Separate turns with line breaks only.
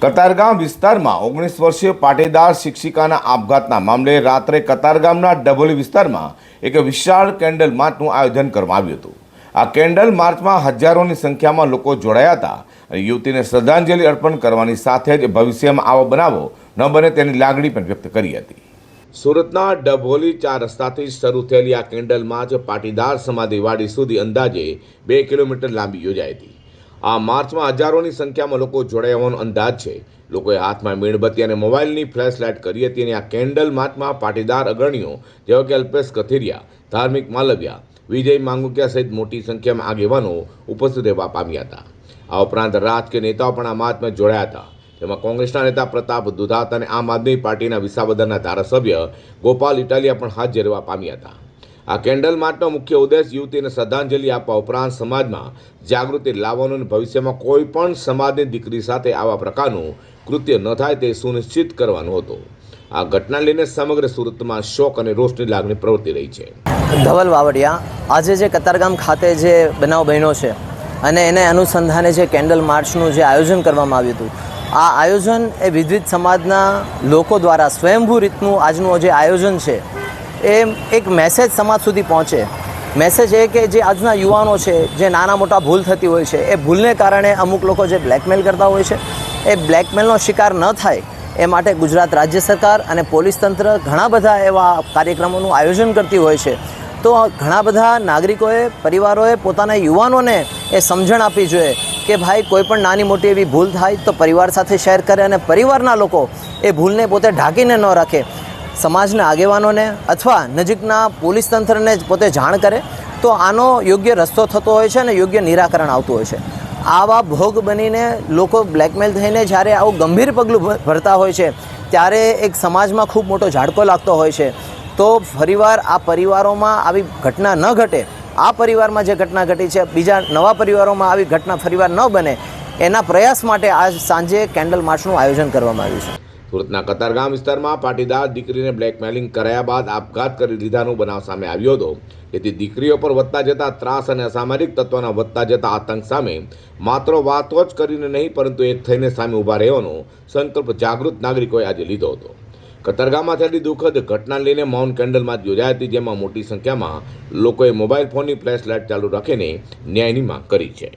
કતારગામ વિસ્તારમાં 19 વર્ષીય પાટીદાર શિક્ષિકાના આપઘાતના મામલે રાત્રે કતારગામના ડભોલી વિસ્તારમાં એક વિશાળ કેન્ડલ માર્ચનું આયોજન કરવામાં આવ્યું હતું। આ કેન્ડલ માર્ચમાં હજારોની સંખ્યામાં લોકો જોડાયા હતા અને યુવતીને શ્રદ્ધાંજલિ અર્પણ કરવાની સાથે જ ભવિષ્યમાં આવો બનાવો ન બને તેની લાગણી પણ વ્યક્ત કરી હતી। સુરતના ડભોલી 4 રસ્તાથી શરૂ થયેલી આ કેન્ડલ માર્ચ પાટીદાર સમાધિવાડી સુધી અંદાજે 2 કિલોમીટર લાંબી યોજાઈ હતી। આ માર્ચમાં હજારોની સંખ્યામાં લોકો જોડાયા હોવાનો અંદાજ છે। લોકોએ હાથમાં મીણબત્તી અને મોબાઈલની ફ્લેશ લાઇટ કરી હતી અને આ કેન્ડલ માર્ચમાં પાટીદાર અગ્રણીઓ જેવા કે અલ્પેશ કથિરિયા, ધાર્મિક માલવિયા, વિજય માંગુકિયા સહિત મોટી સંખ્યામાં આગેવાનો ઉપસ્થિત રહેવા પામ્યા હતા। આ ઉપરાંત રાજકીય નેતાઓ પણ આ માર્ચમાં જોડાયા હતા, જેમાં કોંગ્રેસના નેતા પ્રતાપ દુધાત અને આમ આદમી પાર્ટીના વિસાવદરના ધારાસભ્ય ગોપાલ ઇટાલિયા પણ હાજર રહેવા પામ્યા હતા। આ કેન્ડલ માર્ચનો મુખ્ય ઉદ્દેશ યુવતીને શ્રદ્ધાંજલિ આપવા ઉપરાંત સમાજમાં જાગૃતિ લાવવાનો અને ભવિષ્યમાં કોઈ પણ સમાજની દીકરી સાથે આવા પ્રકારનું કૃત્ય ન થાય તે સુનિશ્ચિત કરવાનો હતો। આ ઘટના લઈને સમગ્ર સુરતમાં શોક અને રોષની લાગણી પ્રવર્તી રહી છે।
ધવલ વાવડિયા, આજે જે કતારગામ ખાતે જે બનાવ બન્યો છે અને એને અનુસંધાને જે કેન્ડલ માર્ચનું જે આયોજન કરવામાં આવ્યું હતું, આ આયોજન એ વિવિધ સમાજના લોકો દ્વારા સ્વયંભૂ રીતનું આજનું જે આયોજન છે એ એક મેસેજ સમાજ સુધી પહોંચે। મેસેજ એ કે જે આજના યુવાનો છે, જે નાના મોટા ભૂલ થતી હોય છે, એ ભૂલને કારણે અમુક લોકો જે બ્લેકમેલ કરતા હોય છે, એ બ્લેકમેલનો શિકાર ન થાય એ માટે ગુજરાત રાજ્ય સરકાર અને પોલીસ તંત્ર ઘણા બધા એવા કાર્યક્રમોનું આયોજન કરતી હોય છે। તો ઘણા બધા નાગરિકોએ, પરિવારોએ પોતાના યુવાનોને એ સમજણ આપવી જોઈએ કે ભાઈ કોઈ પણ નાની મોટી એવી ભૂલ થાય તો પરિવાર સાથે શેર કરે અને પરિવારના લોકો એ ભૂલને પોતે ઢાંકીને ન રાખે, સમાજના આગેવાનોને અથવા નજીકના પોલીસ તંત્રને જ પોતે જાણ કરે તો આનો યોગ્ય રસ્તો થતો હોય છે અને યોગ્ય નિરાકરણ આવતું હોય છે। આવા ભોગ બનીને લોકો બ્લેકમેલ થઈને જ્યારે આવું ગંભીર પગલું ભરતા હોય છે ત્યારે એક સમાજમાં ખૂબ મોટો ઝાટકો લાગતો હોય છે। તો ફરીવાર આ પરિવારોમાં આવી ઘટના ન ઘટે, આ પરિવારમાં જે ઘટના ઘટી છે બીજા નવા પરિવારોમાં આવી ઘટના ફરીવાર ન બને એના પ્રયાસ માટે આજ સાંજે કેન્ડલ માર્ચનું આયોજન કરવામાં આવ્યું છે।
સુરતના કતારગામ વિસ્તારમાં પાટીદાર દીકરીને બ્લેકમેલિંગ કરાયા બાદ આપઘાત કરી લીધાનો બનાવ સામે આવ્યો હતો, જેથી દીકરીઓ પર વધતા જતા ત્રાસ અને અસામાજિક તત્વોના વધતા જતા આતંક સામે માત્ર વાતો જ કરીને નહીં પરંતુ એક થઈને સામે ઊભા રહેવાનો સંકલ્પ જાગૃત નાગરિકોએ આજે લીધો હતો। કતારગામમાં થયેલી દુઃખદ ઘટના લઈને મૌન કેન્ડલ માર્ચ યોજાઈ હતી, જેમાં મોટી સંખ્યામાં લોકોએ મોબાઈલ ફોનની ફ્લેશ લાઇટ ચાલુ રાખીને ન્યાયની માંગ કરી છે।